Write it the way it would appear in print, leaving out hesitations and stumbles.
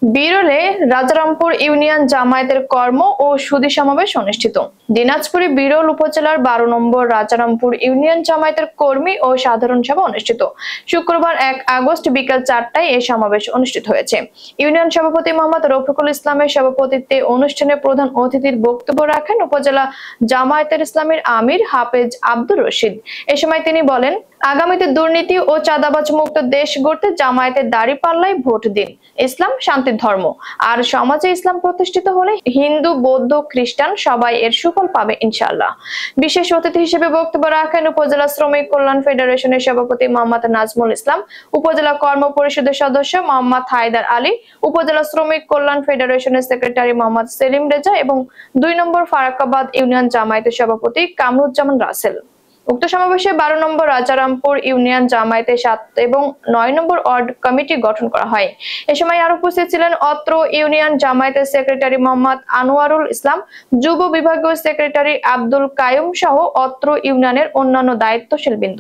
বিরলে Rajarampur union জামায়াতের কর্ম ও সুধী সমাবেশ অনুষ্ঠিত। দিনাজপুরে বিরল উপজেলার 12 নম্বর রাজারামপুর ইউনিয়ন জামায়াতের কর্মী ও সাধারণ সভা অনুষ্ঠিত। শুক্রবার 1 আগস্ট বিকেল 4টায় এই সমাবেশ অনুষ্ঠিত হয়েছে। ইউনিয়ন সভাপতি মোহাম্মদ রফিকুল ইসলামের সভাপতিত্বে অনুষ্ঠানে প্রধান অতিথির বক্তব্য রাখেন উপজেলা জামায়াতের ইসলামীর আমির হাফেজ আব্দুর রশিদ। এ সময় তিনি বলেন, আগামীতে দুর্নীতি ও চাঁদাবাজ মুক্ত দেশ গড়তে জামায়াতের দাঁড়িপাল্লায় ভোট দিন। ইসলাম শান্তির ধর্ম, আর সমাজে ইসলাম প্রতিষ্ঠিত হলে হিন্দু, বৌদ্ধ, খ্রিস্টান সবাই এর সুফল পাবে ইনশাআল্লাহ। বিশেষ অতিথি হিসেবে বক্তব্য রাখেন উপজেলা শ্রমিক কল্যাণ ফেডারেশনের সভাপতি মোহাম্মদ নাজমুল ইসলাম, উপজেলা কর্ম পরিষদের সদস্য মোহাম্মদ হায়দার আলী, উপজেলা শ্রমিক কল্যাণ ফেডারেশনের সেক্রেটারি মোহাম্মদ সেলিম রেজা এবং 2 নম্বর ফারাক্কাবাদ ইউনিয়ন জামায়াতের সভাপতি কামরুজ্জামান রাসেল। উক্ত সমাবেশে 12 নম্বর রাজারামপুর ইউনিয়ন জামায়াতের 7 এবং 9 নম্বর ওয়ার্ড কমিটি গঠন করা হয়। এ সময় আরো উপস্থিত ছিলেন অত্র ইউনিয়ন জামায়াতের সেক্রেটারি মোহাম্মদ আনোয়ারুল ইসলাম, যুব বিভাগীয় সেক্রেটারি আব্দুল কায়ুম সহ অত্র ইউনিয়নের অন্যান্য দায়িত্বশীল বৃন্দ।